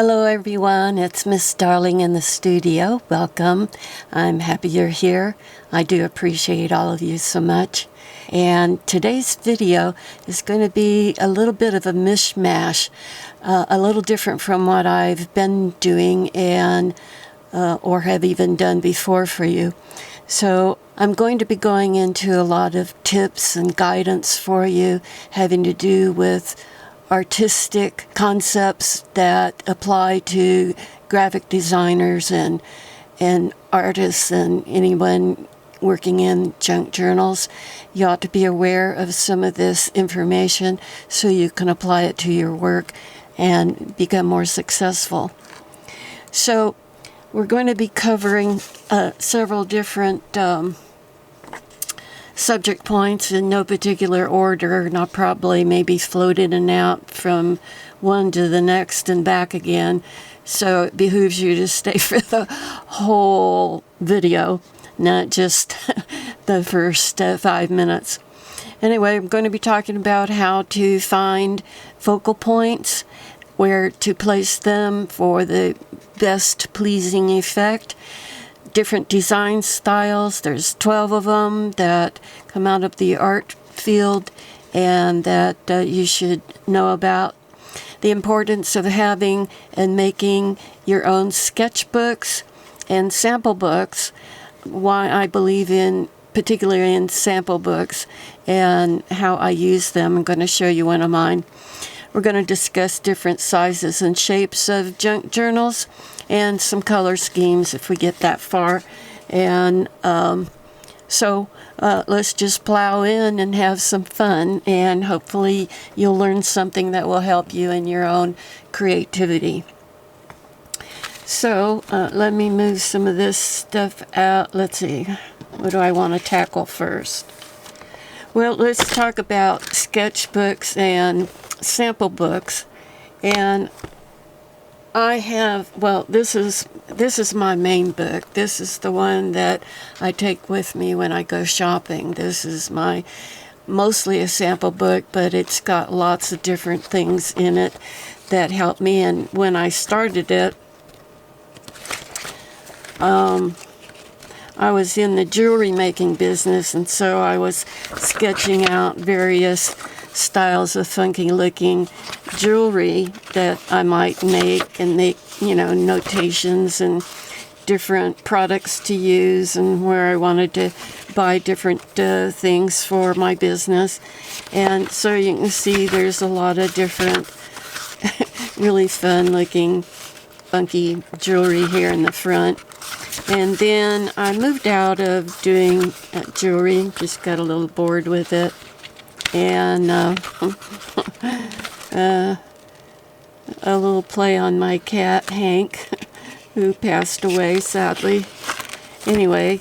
Hello everyone, it's Miss Darling in the studio. Welcome. I'm happy you're here. I do appreciate all of you so much. And today's video is going to be a little bit of a mishmash, a little different from what I've been doing and or have even done before for you. So I'm going to be going into a lot of tips and guidance for you having to do with artistic concepts that apply to graphic designers and artists and anyone working in junk journals. You ought to be aware of some of this information so you can apply it to your work and become more successful. So we're going to be covering several different subject points in no particular order, and I'll probably maybe float in and out from one to the next and back again. So it behooves you to stay for the whole video, not just the first 5 minutes. Anyway, I'm going to be talking about how to find focal points, where to place them for the best pleasing effect. Different design styles. There's 12 of them that come out of the art field and that you should know about. The importance of having and making your own sketchbooks and sample books. Why I believe in, particularly in sample books, and how I use them. I'm going to show you one of mine. We're going to discuss different sizes and shapes of junk journals and some color schemes if we get that far. And so let's just plow in and have some fun, and hopefully you'll learn something that will help you in your own creativity. So let me move some of this stuff out. Let's see, what do I want to tackle first? Well, let's talk about sketchbooks and sample books. And I have, well, this is my main book. This is the one that I take with me when I go shopping. This is mostly a sample book, but it's got lots of different things in it that help me. And when I started it, I was in the jewelry making business, and so I was sketching out various styles of funky looking jewelry that I might make, and make, notations and different products to use, and where I wanted to buy different things for my business. And so you can see there's a lot of different really fun looking funky jewelry here in the front. And then I moved out of doing jewelry, just got a little bored with it. And a little play on my cat, Hank, who passed away, sadly. Anyway,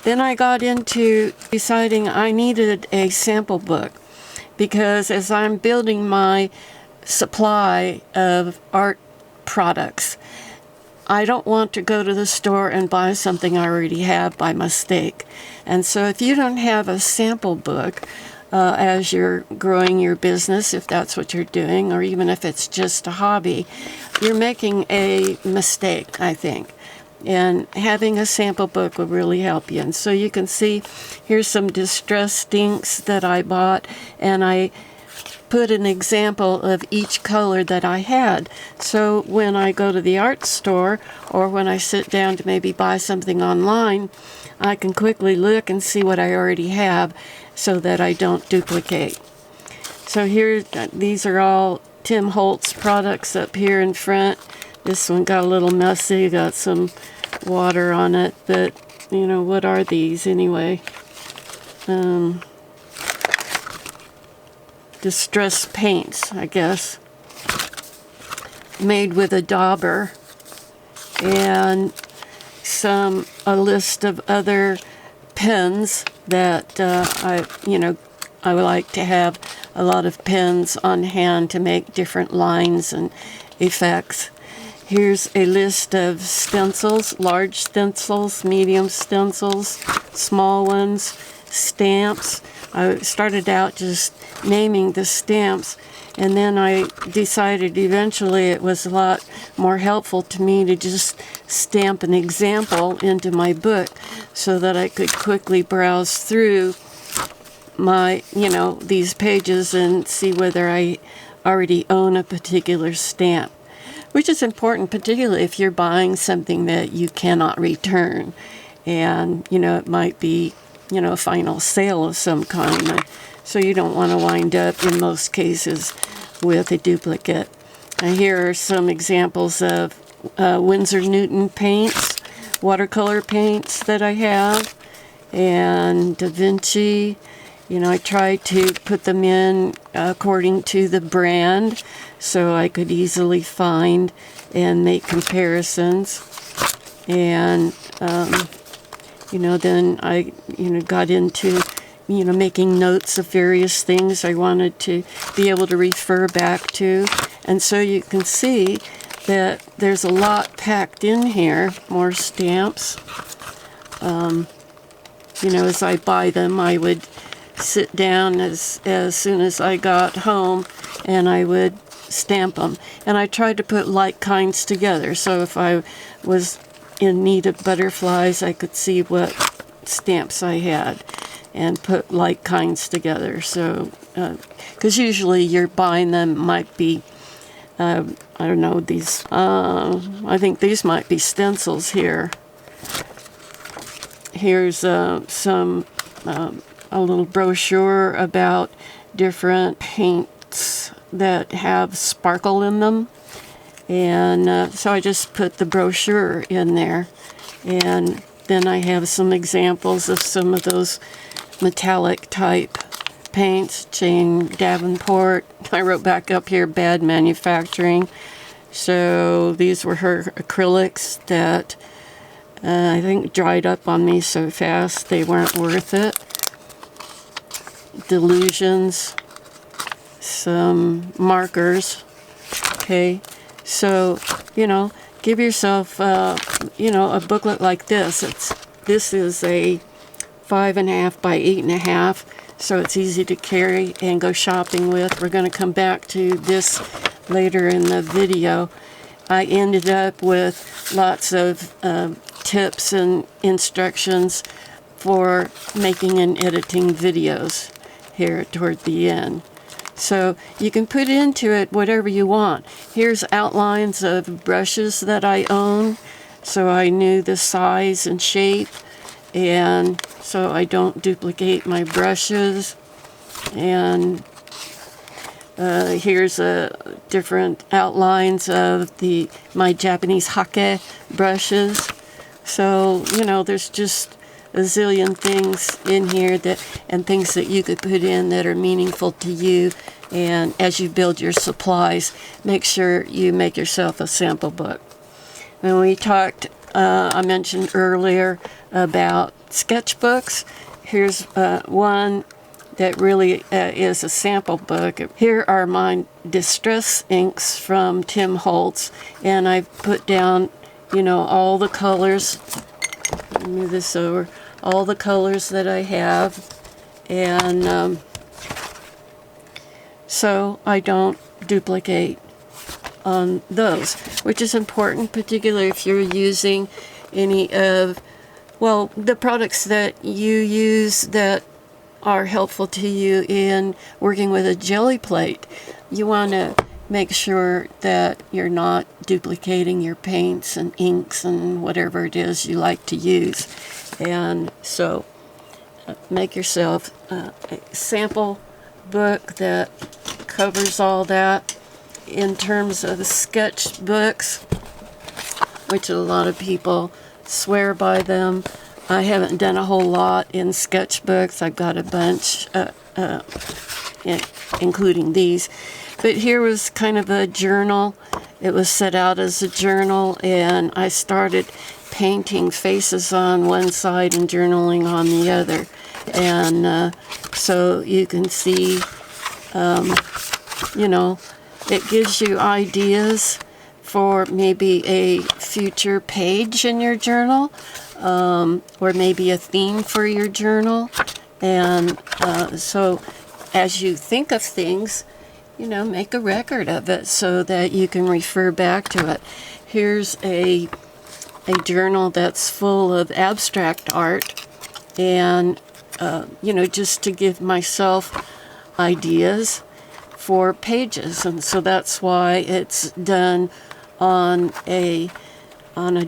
then I got into deciding I needed a sample book, because as I'm building my supply of art products, I don't want to go to the store and buy something I already have by mistake. And so if you don't have a sample book as you're growing your business, if that's what you're doing, or even if it's just a hobby, you're making a mistake, I think. And having a sample book will really help you. And so you can see here's some distressed inks that I bought, and I put an example of each color that I had. So when I go to the art store, or when I sit down to maybe buy something online, I can quickly look and see what I already have so that I don't duplicate. So here, these are all Tim Holtz products up here in front. This one got a little messy, got some water on it, but what are these anyway? Distress paints, I guess, made with a dauber, and a list of other pens that I would like to have a lot of pens on hand to make different lines and effects. Here's a list of stencils, large stencils, medium stencils, small ones, stamps. I started out just naming the stamps, And then I decided eventually it was a lot more helpful to me to just stamp an example into my book so that I could quickly browse through my, these pages and see whether I already own a particular stamp, which is important, particularly if you're buying something that you cannot return. And, it might be, a final sale of some kind. So you don't want to wind up, in most cases, with a duplicate. And here are some examples of Winsor Newton paints, watercolor paints that I have, and Da Vinci. I tried to put them in according to the brand so I could easily find and make comparisons. And, then I, got into, making notes of various things I wanted to be able to refer back to. And so you can see that there's a lot packed in here, more stamps. As I buy them, I would sit down as soon as I got home and I would stamp them. And I tried to put like kinds together. So if I was in need of butterflies, I could see what stamps I had and put like kinds together. So, because usually you're buying them, might be, I don't know, these, I think these might be stencils here. Here's a little brochure about different paints that have sparkle in them. And so I just put the brochure in there. And then I have some examples of some of those metallic type paints. Jane Davenport. I wrote back up here, bad manufacturing. So these were her acrylics that I think dried up on me so fast they weren't worth it. Delusions. Some markers. Okay. So, give yourself, a booklet like this. This is a 5.5 by 8.5, so it's easy to carry and go shopping with. We're going to come back to this later in the video. I ended up with lots of tips and instructions for making and editing videos here toward the end. So you can put into it whatever you want. Here's outlines of brushes that I own, so I knew the size and shape, and so I don't duplicate my brushes. And here's different outlines of my Japanese hake brushes. So, there's just a zillion things in here and things that you could put in that are meaningful to you. And as you build your supplies, make sure you make yourself a sample book. When we talked, I mentioned earlier about sketchbooks. Here's one that really is a sample book. Here are my distress inks from Tim Holtz, and I've put down, all the colors. Let me move this over. All the colors that I have, and so I don't duplicate on those, which is important, particularly if you're using any of, the products that you use that are helpful to you in working with a jelly plate. You want to make sure that you're not duplicating your paints and inks and whatever it is you like to use. And so make yourself a sample book that covers all that. In terms of sketchbooks, which a lot of people swear by them, I haven't done a whole lot in sketchbooks. I've got a bunch, including these. But here was kind of a journal. It was set out as a journal, and I started painting faces on one side and journaling on the other. And so you can see, it gives you ideas for maybe a future page in your journal, or maybe a theme for your journal. And so as you think of things, make a record of it so that you can refer back to it. Here's a journal that's full of abstract art, and just to give myself ideas for pages. And so that's why it's done on a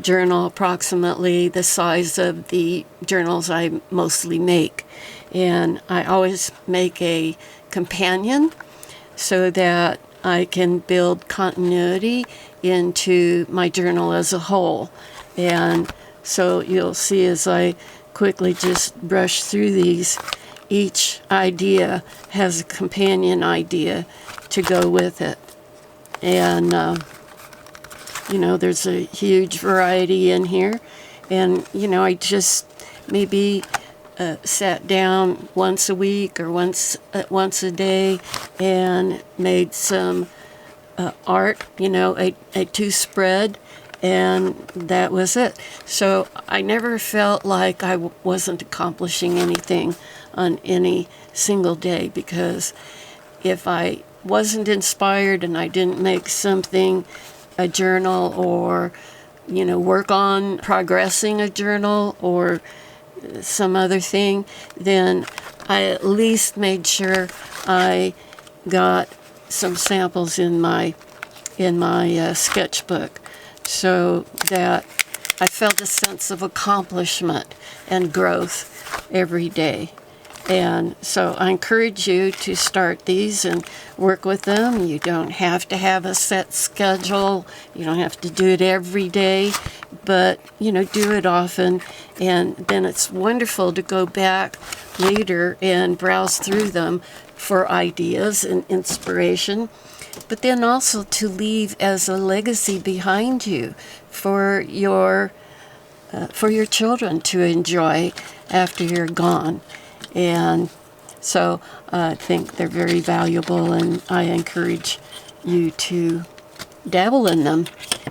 journal approximately the size of the journals I mostly make. And I always make a companion so that I can build continuity into my journal as a whole. And so you'll see as I quickly just brush through these, each idea has a companion idea to go with it. And, there's a huge variety in here. And, I just maybe sat down once a week or once a day and made some art, a two-spread, and that was it. So I never felt like I wasn't accomplishing anything on any single day, because if I wasn't inspired and I didn't make something, a journal, or work on progressing a journal or some other thing, then I at least made sure I got some samples in my sketchbook, so that I felt a sense of accomplishment and growth every day. And so I encourage you to start these and work with them. You don't have to have a set schedule. You don't have to do it every day, but, do it often. And then it's wonderful to go back later and browse through them for ideas and inspiration, but then also to leave as a legacy behind you for your children to enjoy after you're gone. And so I think they're very valuable, and I encourage you to dabble in them,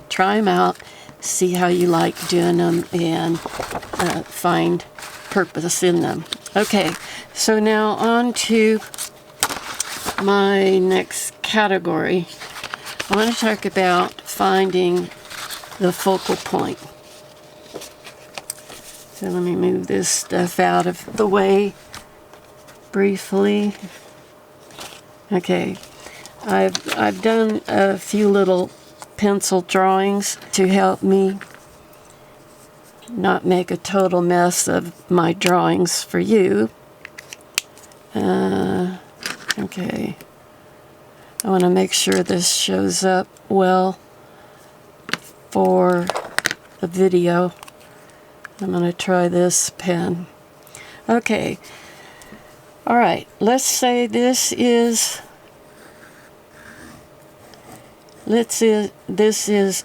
try them out, see how you like doing them, and find purpose in them. Okay, so now on to my next category. I want to talk about finding the focal point. So let me move this stuff out of the way briefly. Okay, I've done a few little pencil drawings to help me not make a total mess of my drawings for you. Okay, I want to make sure this shows up well for the video. I'm going to try this pen. Okay. All right. Let's say this is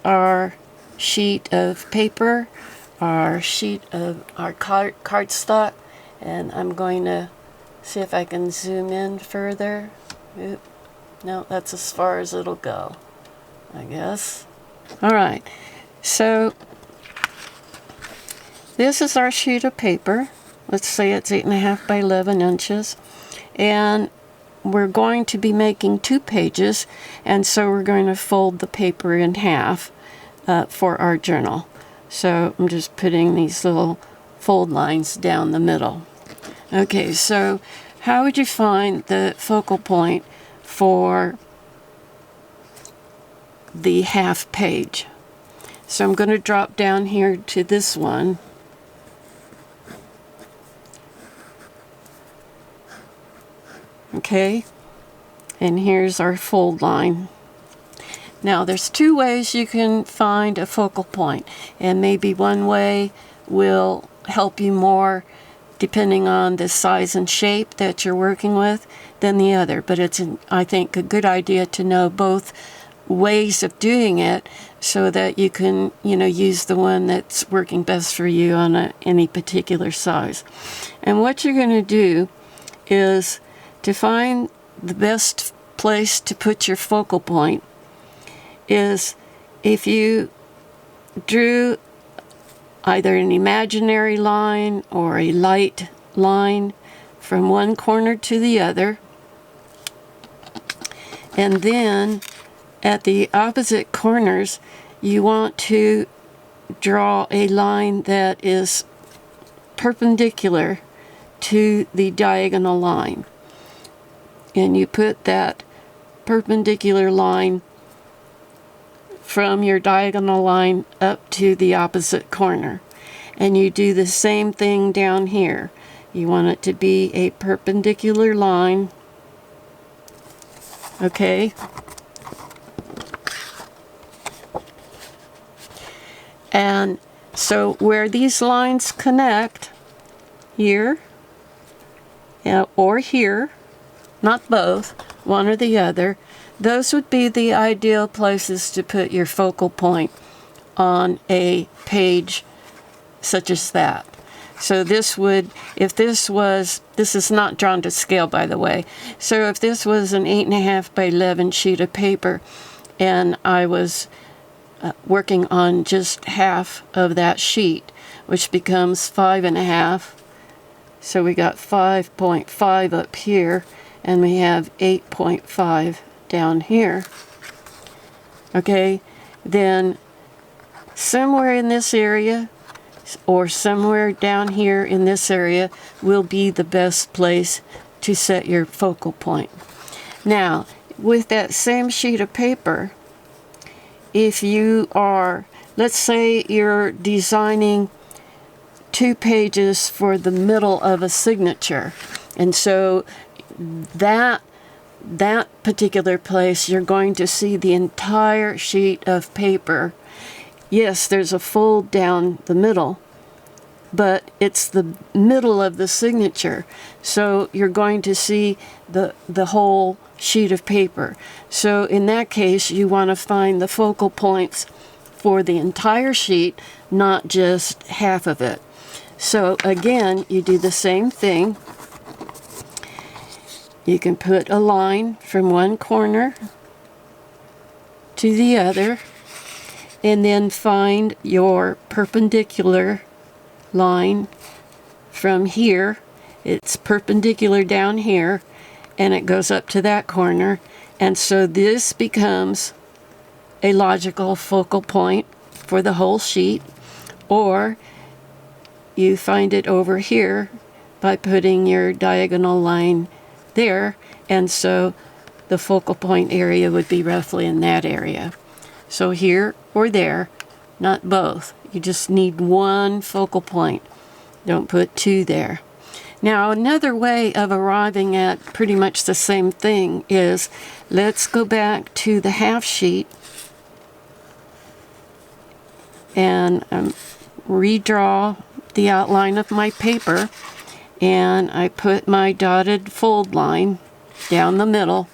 our sheet of paper, our sheet of our cardstock, and I'm going to see if I can zoom in further. Oop. No, that's as far as it'll go, I guess. All right. So this is our sheet of paper. Let's say it's 8.5 by 11 inches. And we're going to be making 2 pages. And so we're going to fold the paper in half for our journal. So I'm just putting these little fold lines down the middle. Okay, so how would you find the focal point for the half page? So I'm going to drop down here to this one. Okay, and here's our fold line. Now there's 2 ways you can find a focal point, and maybe one way will help you more depending on the size and shape that you're working with than the other, but it's, I think, a good idea to know both ways of doing it so that you can, use the one that's working best for you on any particular size. And what you're going to do is to find the best place to put your focal point is if you drew either an imaginary line or a light line from one corner to the other, And then at the opposite corners, you want to draw a line that is perpendicular to the diagonal line. And you put that perpendicular line from your diagonal line up to the opposite corner. And you do the same thing down here. You want it to be a perpendicular line. Okay. And so where these lines connect, here or here, not both, one or the other, those would be the ideal places to put your focal point on a page such as that. So this would, if this was, this is not drawn to scale, by the way. So if this was an 8.5 by 11 sheet of paper and I was working on just half of that sheet, which becomes 5.5. So we got 5.5 up here, and we have 8.5 down here. Okay, then somewhere in this area, or somewhere down here in this area, will be the best place to set your focal point. Now, with that same sheet of paper, if you are, let's say you're designing 2 pages for the middle of a signature, and so that particular place, you're going to see the entire sheet of paper. Yes, there's a fold down the middle, but it's the middle of the signature, so you're going to see the whole sheet of paper. So in that case, you want to find the focal points for the entire sheet, not just half of it. So again, you do the same thing. You can put a line from one corner to the other, and then find your perpendicular line from here. It's perpendicular down here, and it goes up to that corner. And so this becomes a logical focal point for the whole sheet. Or you find it over here by putting your diagonal line there, and so the focal point area would be roughly in that area. So here or there, not both. You just need one focal point. Don't put 2 there. Now, another way of arriving at pretty much the same thing is, let's go back to the half sheet and redraw the outline of my paper, and I put my dotted fold line down the middle.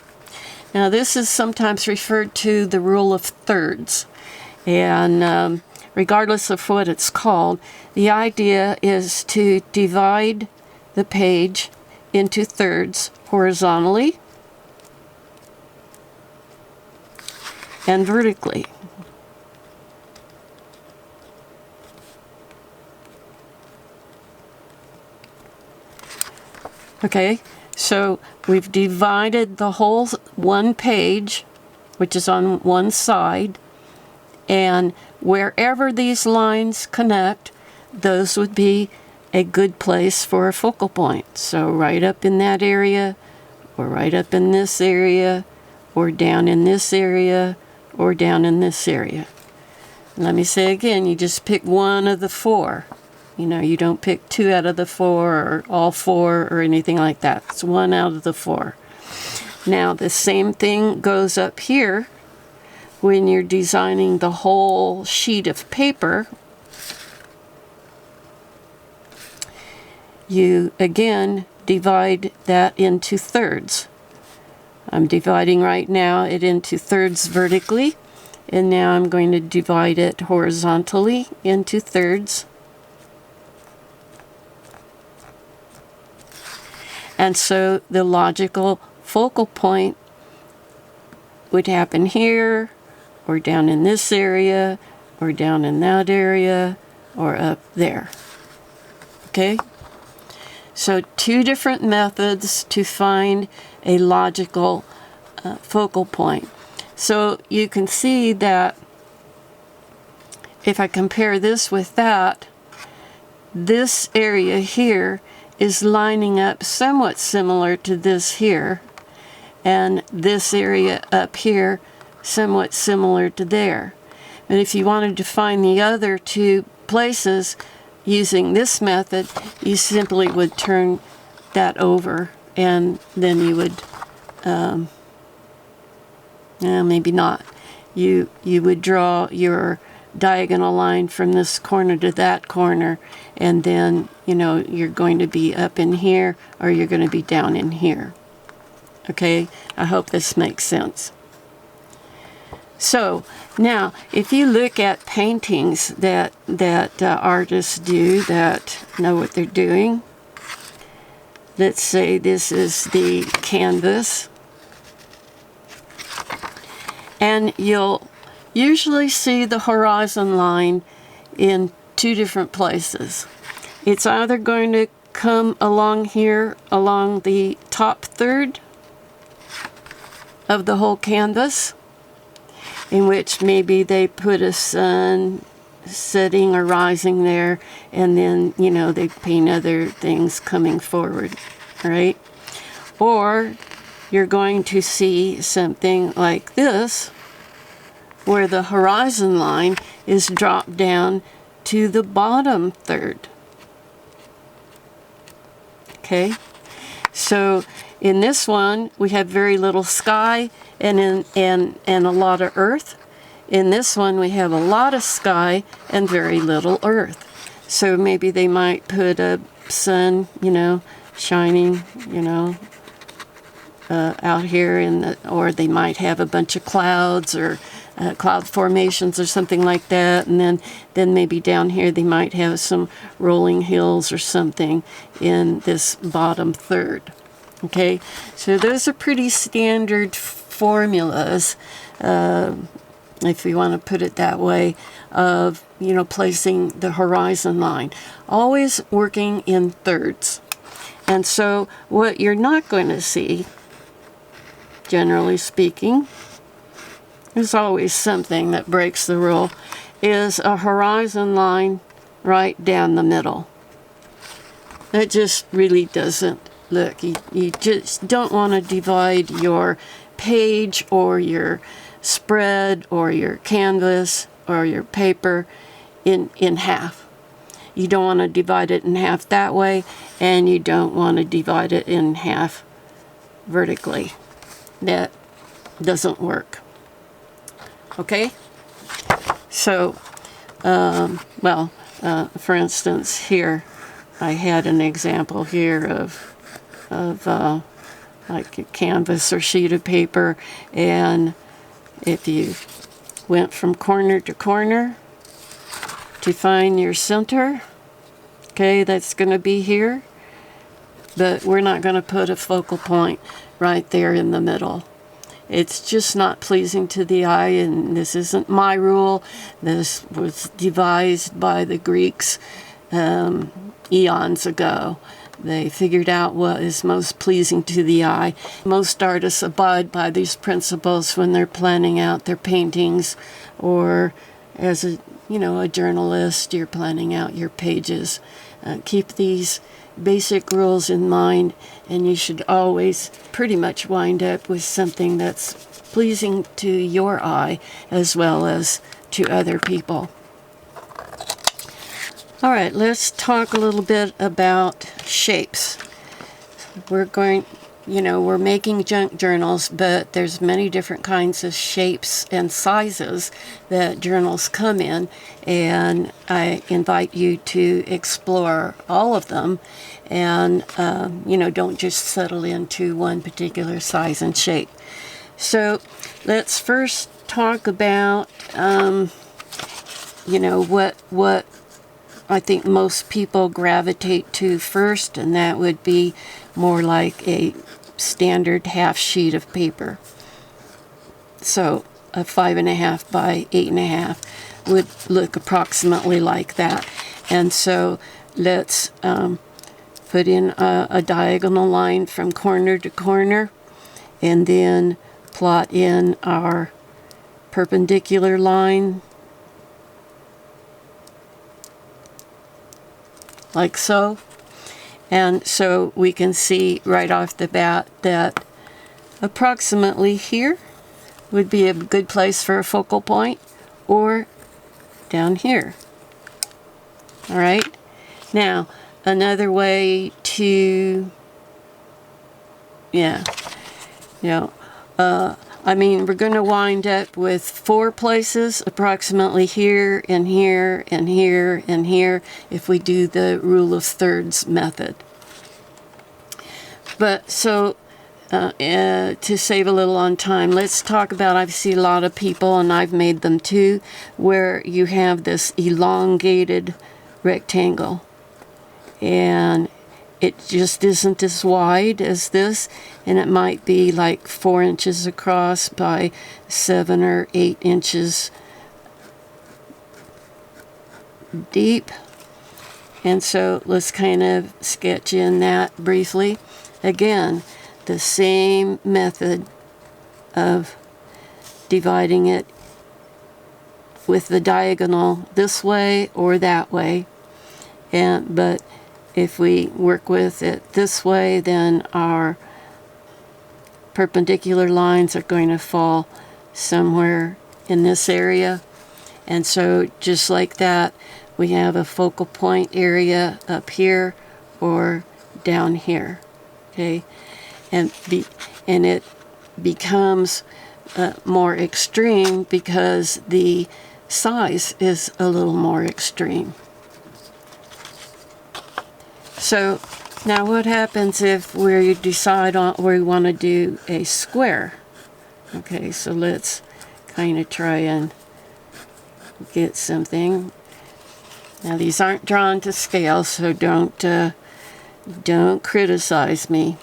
Now, this is sometimes referred to the rule of thirds, and regardless of what it's called, the idea is to divide the page into thirds horizontally and vertically. Okay, so we've divided the whole one page, which is on one side, and wherever these lines connect, those would be a good place for a focal point. So right up in that area, or right up in this area, or down in this area, or down in this area. Let me say again, you just pick one of the 4. You know, you don't pick 2 out of the 4 or all 4 or anything like that. It's 1 out of the 4. Now, the same thing goes up here when you're designing the whole sheet of paper. You, again, divide that into thirds. I'm dividing right now it into thirds vertically, and now I'm going to divide it horizontally into thirds. And so the logical focal point would happen here, or down in this area, or down in that area, or up there. Okay? So 2 different methods to find a logical focal point. So you can see that if I compare this with that, this area here is lining up somewhat similar to this here, and this area up here somewhat similar to there. And if you wanted to find the other two places using this method, you simply would turn that over, and then you would maybe not. You would draw your diagonal line from this corner to that corner, and then you're going to be up in here or you're going to be down in here. Okay, I hope this makes sense. So now if you look at paintings that artists do that know what they're doing, let's say this is the canvas, and you'll usually see the horizon line in two different places. It's either going to come along here, along the top third of the whole canvas, in which maybe they put a sun setting or rising there, and then, they paint other things coming forward, right? Or you're going to see something like this, where the horizon line is dropped down to the bottom third. Okay, so in this one we have very little sky and a lot of earth. In this one we have a lot of sky and very little earth. So maybe they might put a sun, shining, out here or they might have a bunch of clouds or cloud formations or something like that, and then maybe down here they might have some rolling hills or something in this bottom third. Okay, so those are pretty standard formulas, if we want to put it that way, of placing the horizon line, always working in thirds. And so what you're not going to see, generally speaking, there's always something that breaks the rule, is a horizon line right down the middle. That just really doesn't look. You just don't want to divide your page or your spread or your canvas or your paper in half. You don't want to divide it in half that way, and you don't want to divide it in half vertically. That doesn't work. Okay, so, for instance, here, I had an example here of like a canvas or sheet of paper, and if you went from corner to corner to find your center, okay, that's going to be here, but we're not going to put a focal point right there in the middle. It's just not pleasing to the eye, and this isn't my rule. This was devised by the Greeks eons ago. They figured out what is most pleasing to the eye. Most artists abide by these principles when they're planning out their paintings, or as a journalist, you're planning out your pages. Keep these basic rules in mind, and you should always pretty much wind up with something that's pleasing to your eye as well as to other people. All right, let's talk a little bit about shapes. We're making junk journals, but there's many different kinds of shapes and sizes that journals come in, and I invite you to explore all of them, and don't just settle into one particular size and shape. So let's first talk about what I think most people gravitate to first, and that would be more like a standard half sheet of paper. So a 5.5 by 8.5 would look approximately like that. And so let's put in a diagonal line from corner to corner, and then plot in our perpendicular line like so. And so we can see right off the bat that approximately here would be a good place for a focal point, or down here. All right. Now, another way to, I mean, we're going to wind up with 4 places, approximately here, and here, and here, and here, if we do the rule of thirds method. But so, to save a little on time, let's talk about, I've seen a lot of people, and I've made them too, where you have this elongated rectangle. And it just isn't as wide as this, and it might be like 4 inches across by 7 or 8 inches deep. And so let's kind of sketch in that briefly. Again, the same method of dividing it with the diagonal this way or that way. But if we work with it this way, then our perpendicular lines are going to fall somewhere in this area. And so just like that, we have a focal point area up here or down here. Okay, and it becomes more extreme because the size is a little more extreme. So now what happens if we decide on we want to do a square? Okay, so let's kind of try and get something. Now these aren't drawn to scale, so don't criticize me.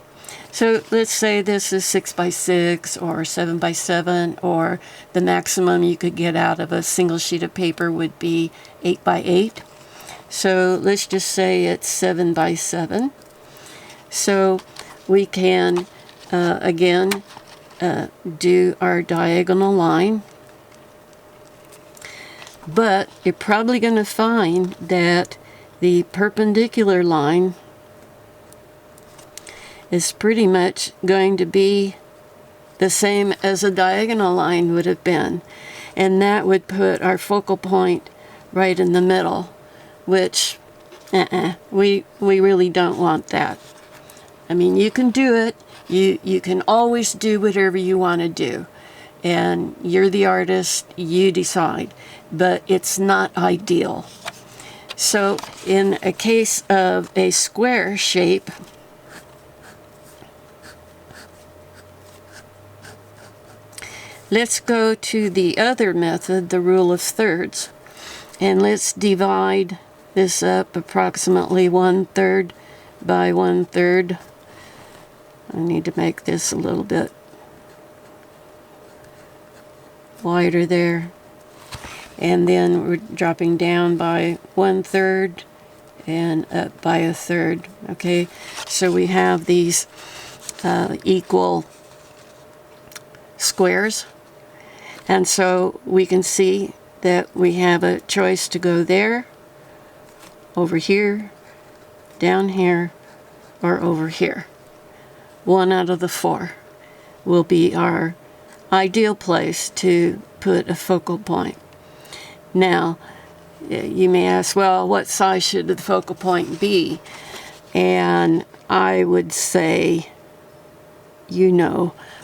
So let's say this is 6 by 6 or 7 by 7, or the maximum you could get out of a single sheet of paper would be 8 by 8. So let's just say it's 7 by 7. So we can, again, do our diagonal line. But you're probably going to find that the perpendicular line is pretty much going to be the same as a diagonal line would have been. And that would put our focal point right in the middle, which we really don't want that. I mean, you can do it. You can always do whatever you want to do. And you're the artist, you decide. But it's not ideal. So in a case of a square shape, let's go to the other method, the rule of thirds, and let's divide this up approximately 1/3 by 1/3. I need to make this a little bit wider there. And then we're dropping down by 1/3 and up by 1/3. Okay, so we have these equal squares. And so we can see that we have a choice to go there, over here, down here, or over here. 1 out of the 4 will be our ideal place to put a focal point. Now, you may ask, well, what size should the focal point be? And I would say,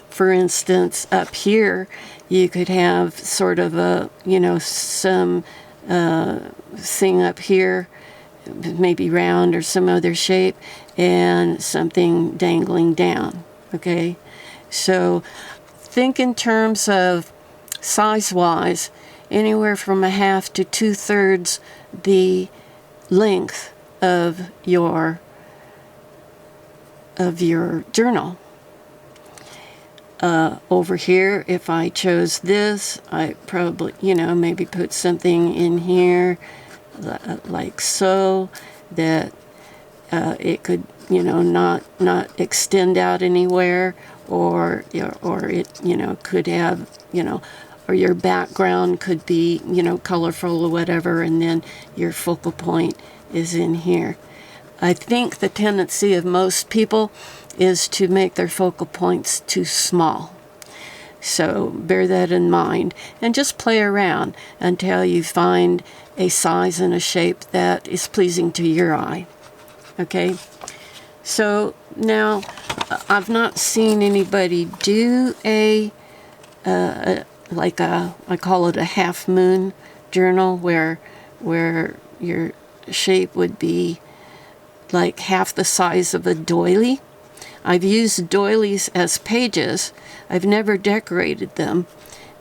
for instance, up here, you could have sort of a, some thing up here, maybe round or some other shape, and something dangling down, okay? So think in terms of size-wise, anywhere from 1/2 to 2/3 the length of your journal. Over here, if I chose this, I probably, maybe put something in here like so, that it could, not extend out anywhere, or it, could have, or your background could be, colorful or whatever, and then your focal point is in here. I think the tendency of most people is to make their focal points too small. So bear that in mind and just play around until you find a size and a shape that is pleasing to your eye. Okay? So now I've not seen anybody do I call it a half moon journal where your shape would be like half the size of a doily. I've used doilies as pages. I've never decorated them,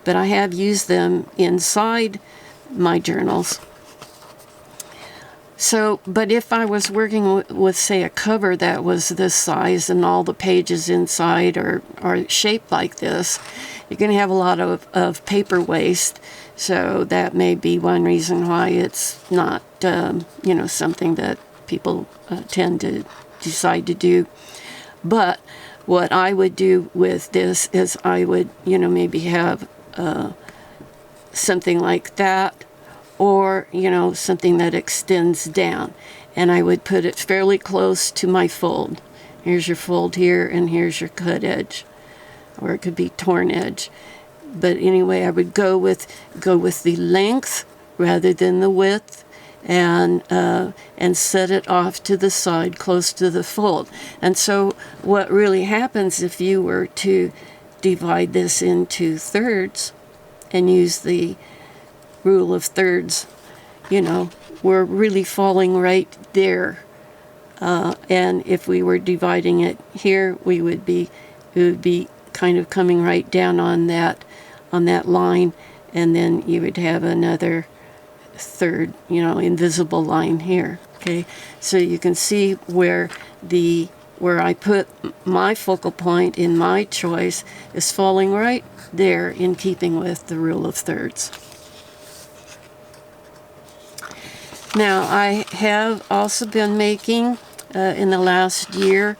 but I have used them inside my journals. So, but if I was working with, say, a cover that was this size and all the pages inside are shaped like this, you're going to have a lot of paper waste. So that may be one reason why it's not, something that people tend to decide to do. But what I would do with this is I would, maybe have something like that, or, something that extends down. And I would put it fairly close to my fold. Here's your fold here, and here's your cut edge. Or it could be torn edge. But anyway, I would go with the length rather than the width, and set it off to the side close to the fold. And so what really happens if you were to divide this into thirds and use the rule of thirds, we're really falling right there. And if we were dividing it here, it would be kind of coming right down on that line, and then you would have another third, invisible line here. Okay, so you can see where I put my focal point in my choice is falling right there in keeping with the rule of thirds. Now, I have also been making, in the last year,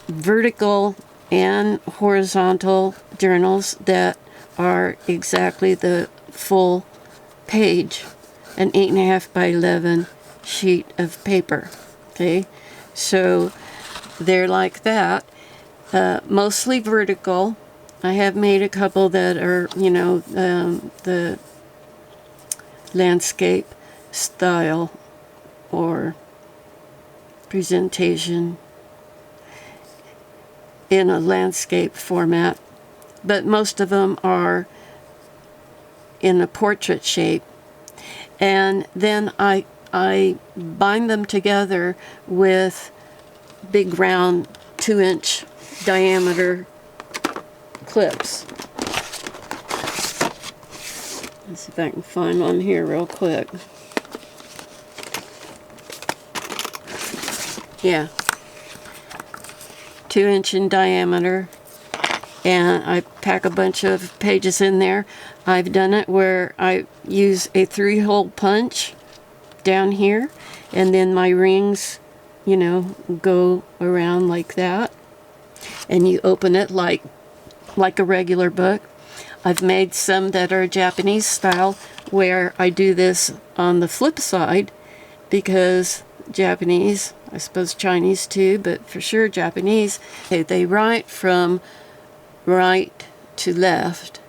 vertical and horizontal journals that are exactly the full page, an 8.5 by 11 sheet of paper. Okay, so they're like that, mostly vertical. I have made a couple that are, the landscape style or presentation in a landscape format, but most of them are in a portrait shape. And then I bind them together with big round 2-inch diameter clips. Let's see if I can find one here real quick. Yeah, 2-inch in diameter, and I pack a bunch of pages in there. I've done it where I use a 3-hole punch down here, and then my rings, go around like that, and you open it like a regular book. I've made some that are Japanese style where I do this on the flip side, because Japanese, I suppose Chinese too, but for sure Japanese, they write from right to left,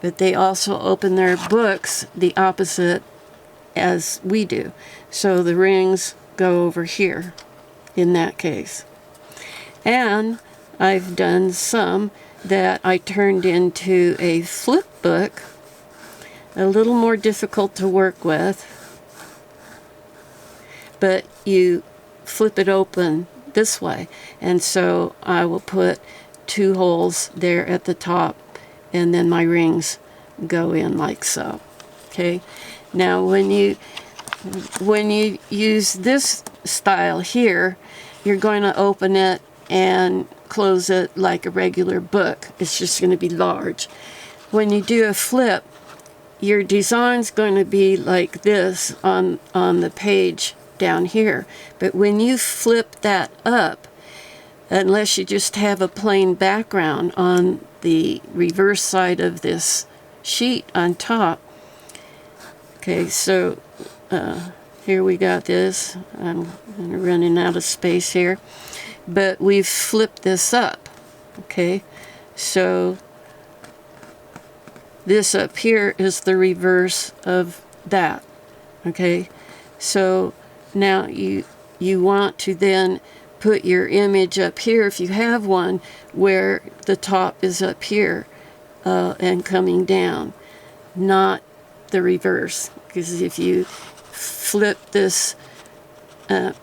but they also open their books the opposite as we do. So the rings go over here in that case. And I've done some that I turned into a flip book, a little more difficult to work with, but you flip it open this way, and so I will put 2 holes there at the top, and then my rings go in like so. Okay, now when you use this style here, you're going to open it and close it like a regular book. It's just going to be large. When you do a flip, your design's going to be like this on the page down here, but when you flip that up, unless you just have a plain background on the reverse side of this sheet on top. Okay, so here we got this. I'm running out of space here. But we've flipped this up. Okay, so this up here is the reverse of that. Okay, so now you want to then put your image up here, if you have one, where the top is up here and coming down, not the reverse. Because if you flip this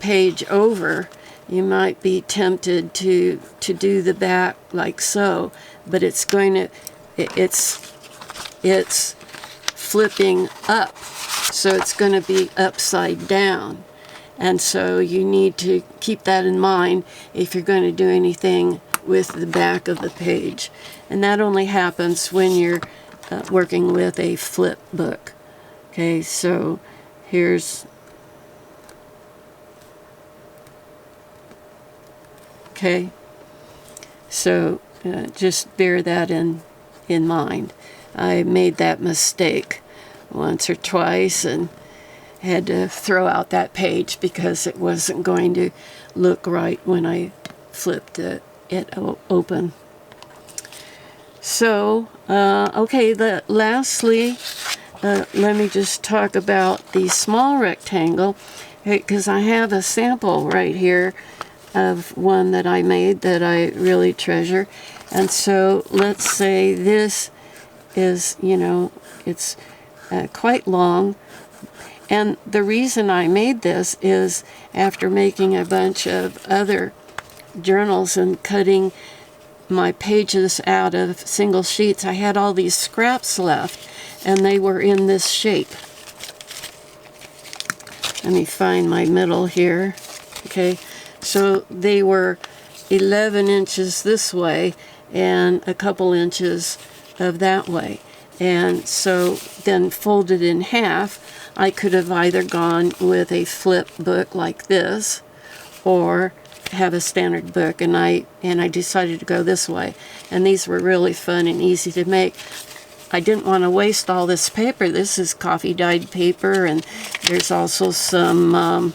page over, you might be tempted to do the back like so, but it's flipping up, so it's going to be upside down. And so you need to keep that in mind if you're going to do anything with the back of the page. And that only happens when you're working with a flip book. Okay, so here's... Okay, so just bear that in mind. I made that mistake once or twice and had to throw out that page because it wasn't going to look right when I flipped it open. So, okay, lastly, let me just talk about the small rectangle, because I have a sample right here of one that I made that I really treasure. And so let's say this is, it's quite long. And the reason I made this is after making a bunch of other journals and cutting my pages out of single sheets, I had all these scraps left, and they were in this shape. Let me find my middle here. Okay, so they were 11 inches this way and a couple inches of that way. And so then folded in half, I could have either gone with a flip book like this or have a standard book, and I decided to go this way. And these were really fun and easy to make. I didn't want to waste all this paper. This is coffee dyed paper, and there's also some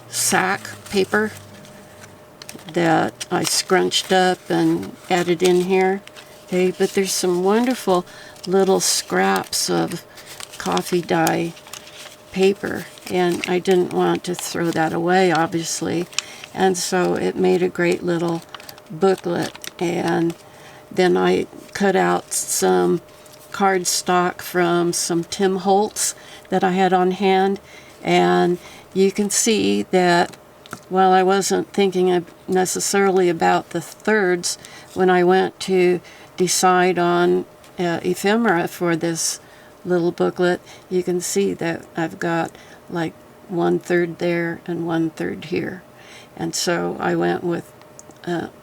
sack paper that I scrunched up and added in here. Okay, but there's some wonderful little scraps of coffee dye paper, and I didn't want to throw that away, obviously, and so it made a great little booklet. And then I cut out some cardstock from some Tim Holtz that I had on hand, and you can see that while I wasn't thinking necessarily about the thirds when I went to decide on ephemera for this little booklet, you can see that I've got like 1/3 there and 1/3 here. And so I went with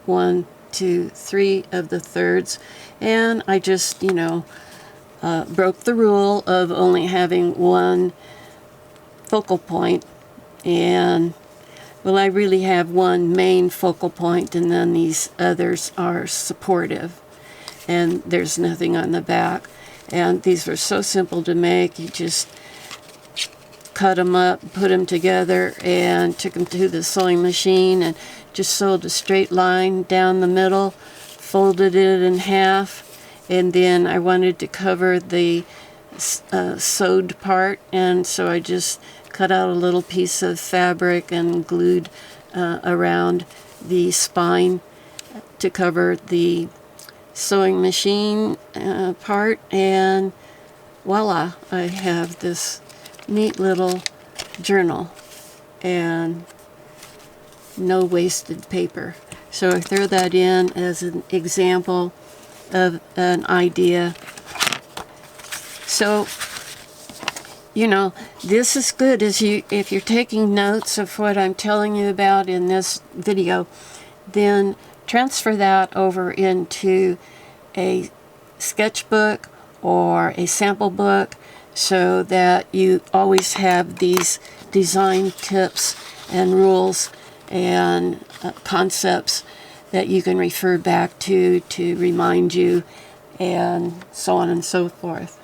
1, 2, 3 of the thirds, and I just, broke the rule of only having one focal point. And well, I really have one main focal point, and then these others are supportive, and there's nothing on the back. And these were so simple to make. You just cut them up, put them together, and took them to the sewing machine and just sewed a straight line down the middle, folded it in half, and then I wanted to cover the sewed part, and so I just cut out a little piece of fabric and glued around the spine to cover the sewing machine part, and voila, I have this neat little journal and no wasted paper. So I throw that in as an example of an idea. So this is good if you're taking notes of what I'm telling you about in this video, then transfer that over into a sketchbook or a sample book so that you always have these design tips and rules and concepts that you can refer back to remind you, and so on and so forth.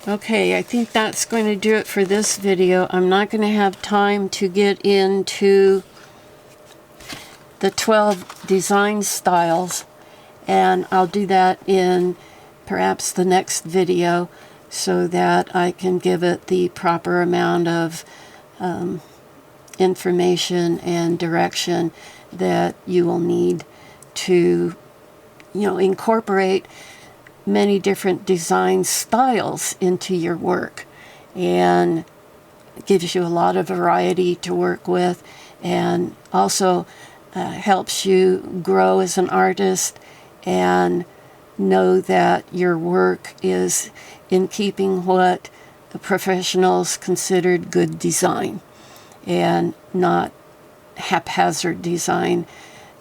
Okay, I think that's going to do it for this video. I'm not going to have time to get into the 12 design styles, and I'll do that in perhaps the next video so that I can give it the proper amount of information and direction that you will need to, incorporate many different design styles into your work, and it gives you a lot of variety to work with, and also helps you grow as an artist and know that your work is in keeping what the professionals considered good design and not haphazard design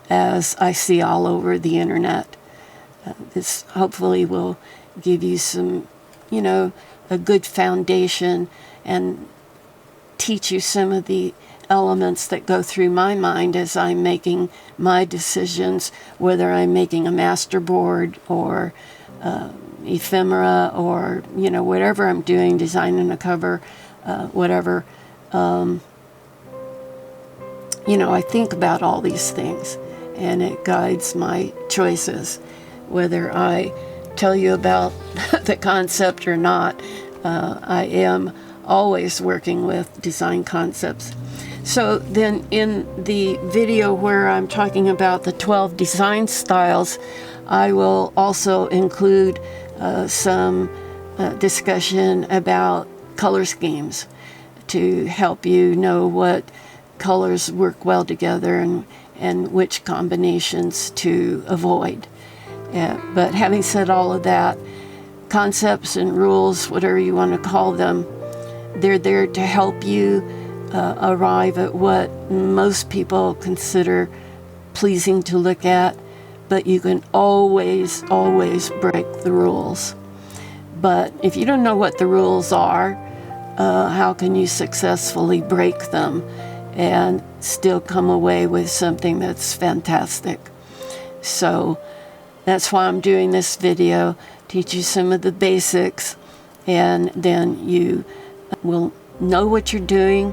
as I see all over the internet. This hopefully will give you some, a good foundation and teach you some of the elements that go through my mind as I'm making my decisions, whether I'm making a masterboard or ephemera or, whatever I'm doing, designing a cover, whatever. I think about all these things, and it guides my choices. Whether I tell you about the concept or not, I am always working with design concepts. So then in the video where I'm talking about the 12 design styles, I will also include some discussion about color schemes to help you know what colors work well together and which combinations to avoid. But having said all of that, concepts and rules, whatever you want to call them, they're there to help you arrive at what most people consider pleasing to look at, but you can always break the rules. But if you don't know what the rules are, how can you successfully break them and still come away with something that's fantastic? So that's why I'm doing this video, teach you some of the basics, and then you will know what you're doing,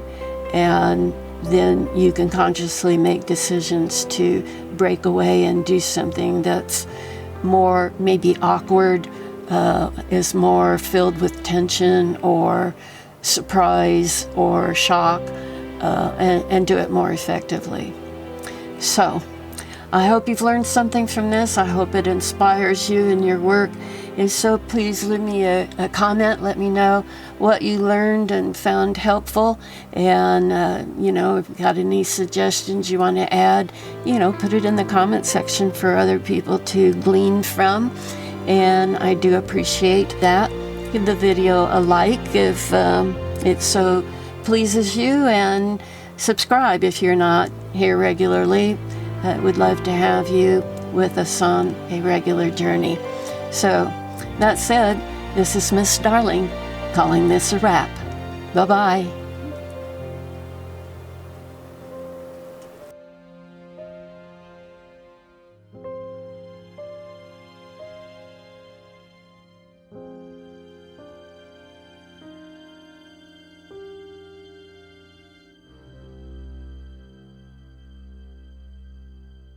and then you can consciously make decisions to break away and do something that's more maybe awkward, is more filled with tension or surprise or shock, and do it more effectively. So I hope you've learned something from this. I hope it inspires you in your work. If so, please leave me a comment. Let me know what you learned and found helpful. And, if you've got any suggestions you want to add, put it in the comment section for other people to glean from. And I do appreciate that. Give the video a like if it so pleases you, and subscribe if you're not here regularly. I would love to have you with us on a regular journey. So, that said, this is Miss Darling calling this a wrap. Bye-bye.